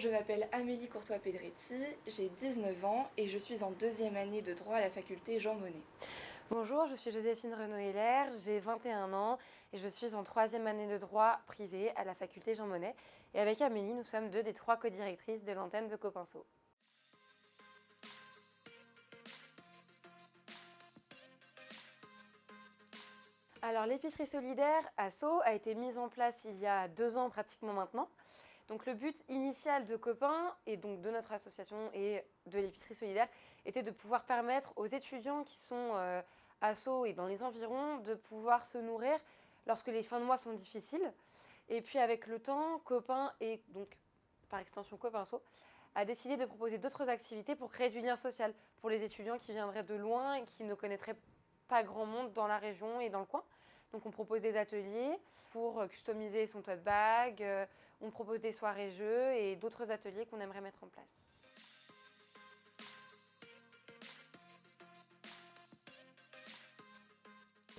je m'appelle Amélie Courtois-Pedretti, j'ai 19 ans et je suis en deuxième année de droit à la faculté Jean Monnet. Bonjour, je suis Joséphine Renaud-Heller, j'ai 21 ans et je suis en troisième année de droit privé à la faculté Jean Monnet. Et avec Amélie, nous sommes deux des trois codirectrices de l'antenne de Copenso. Alors l'épicerie solidaire à Sceaux a été mise en place il y a 2 ans pratiquement maintenant. Donc le but initial de Copain et donc de notre association et de l'épicerie solidaire était de pouvoir permettre aux étudiants qui sont à Sceaux et dans les environs de pouvoir se nourrir lorsque les fins de mois sont difficiles. Et puis avec le temps, Copain et donc par extension Copenso a décidé de proposer d'autres activités pour créer du lien social pour les étudiants qui viendraient de loin et qui ne connaîtraient pas grand monde dans la région et dans le coin. Donc on propose des ateliers pour customiser son tote bag, on propose des soirées jeux et d'autres ateliers qu'on aimerait mettre en place.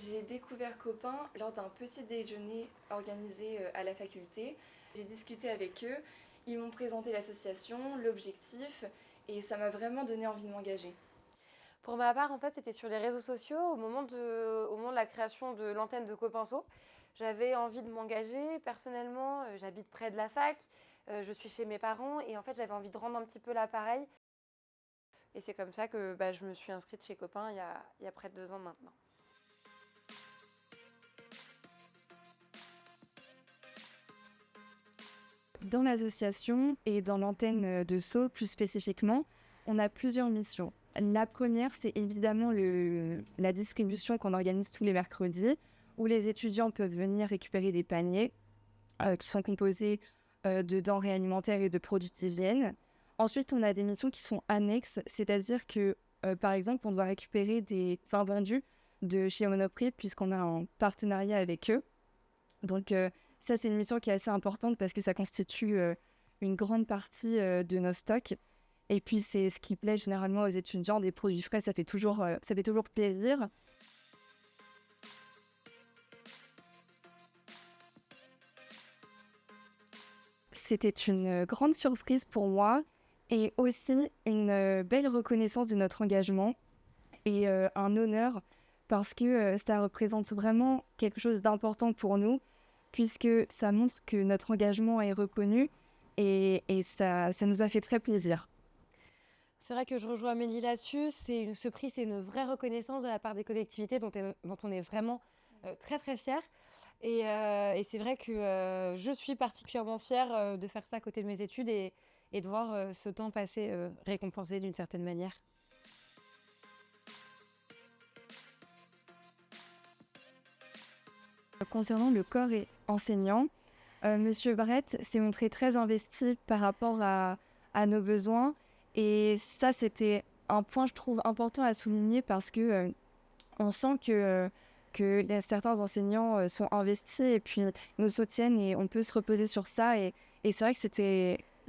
J'ai découvert Copain lors d'un petit déjeuner organisé à la faculté. J'ai discuté avec eux, ils m'ont présenté l'association, l'objectif et ça m'a vraiment donné envie de m'engager. Pour ma part, en fait, c'était sur les réseaux sociaux au moment de la création de l'antenne de Copenso. J'avais envie de m'engager. Personnellement, j'habite près de la fac, je suis chez mes parents et en fait, j'avais envie de rendre un petit peu l'appareil. Et c'est comme ça que je me suis inscrite chez Copain il y a près de 2 ans maintenant. Dans l'association et dans l'antenne de Sceaux plus spécifiquement, on a plusieurs missions. La première, c'est évidemment la distribution qu'on organise tous les mercredis, où les étudiants peuvent venir récupérer des paniers qui sont composés de denrées alimentaires et de produits d'hygiène. Ensuite, on a des missions qui sont annexes, c'est-à-dire que, par exemple, on doit récupérer des invendus de chez Monoprix puisqu'on a un partenariat avec eux. Donc, ça, c'est une mission qui est assez importante parce que ça constitue une grande partie de nos stocks. Et puis, c'est ce qui plaît généralement aux étudiants, des produits frais, ça fait toujours plaisir. C'était une grande surprise pour moi et aussi une belle reconnaissance de notre engagement et un honneur parce que ça représente vraiment quelque chose d'important pour nous puisque ça montre que notre engagement est reconnu et ça nous a fait très plaisir. C'est vrai que je rejoins Amélie là-dessus. Ce prix, c'est une vraie reconnaissance de la part des collectivités dont on est vraiment très très fiers. Et c'est vrai que je suis particulièrement fière de faire ça à côté de mes études et de voir ce temps passé récompensé d'une certaine manière. Concernant le corps enseignant, Monsieur Brett s'est montré très investi par rapport à nos besoins. Et ça, c'était un point, je trouve, important à souligner parce que on sent que certains enseignants sont investis et puis nous soutiennent et on peut se reposer sur ça. Et c'est vrai que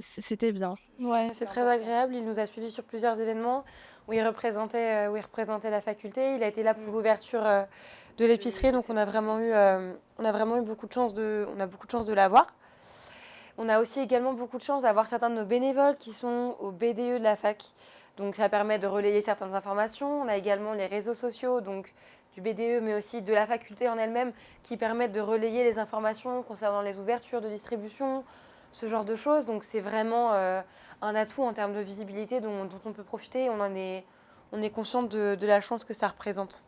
c'était bien. Ouais, c'est très agréable. Il nous a suivis sur plusieurs événements où il représentait la faculté. Il a été là pour l'ouverture de l'épicerie, donc on a vraiment eu beaucoup de chance de l'avoir. On a aussi également beaucoup de chance d'avoir certains de nos bénévoles qui sont au BDE de la fac. Donc ça permet de relayer certaines informations. On a également les réseaux sociaux, donc du BDE, mais aussi de la faculté en elle-même, qui permettent de relayer les informations concernant les ouvertures de distribution, ce genre de choses. Donc c'est vraiment un atout en termes de visibilité dont on peut profiter. On est conscient de la chance que ça représente.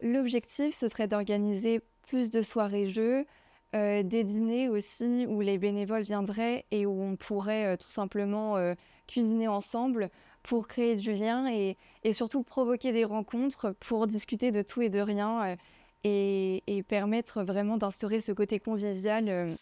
L'objectif, ce serait d'organiser plus de soirées-jeux, des dîners aussi où les bénévoles viendraient et où on pourrait tout simplement cuisiner ensemble pour créer du lien et surtout provoquer des rencontres pour discuter de tout et de rien et permettre vraiment d'instaurer ce côté convivial.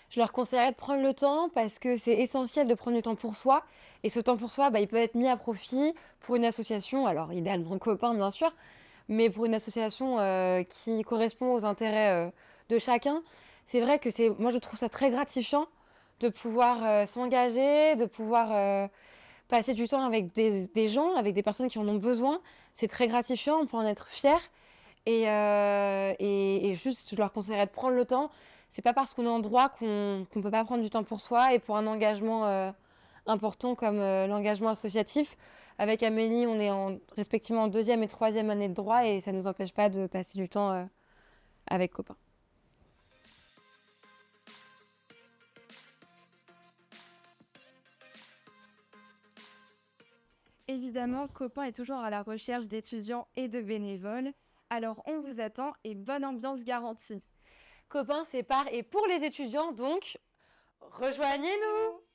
Je leur conseillerais de prendre le temps parce que c'est essentiel de prendre du temps pour soi. Et ce temps pour soi, il peut être mis à profit pour une association, alors idéalement Copain bien sûr, mais pour une association qui correspond aux intérêts de chacun. C'est vrai que moi je trouve ça très gratifiant de pouvoir s'engager, de pouvoir passer du temps avec des gens, avec des personnes qui en ont besoin, c'est très gratifiant, on peut en être fier. Et juste, je leur conseillerais de prendre le temps. C'est pas parce qu'on est en droit qu'on peut pas prendre du temps pour soi et pour un engagement important comme l'engagement associatif. Avec Amélie, on est respectivement en 2e et 3e année de droit et ça nous empêche pas de passer du temps avec copains. Évidemment, Copain est toujours à la recherche d'étudiants et de bénévoles. Alors on vous attend et bonne ambiance garantie. Copains, c'est par et pour les étudiants, donc rejoignez-nous!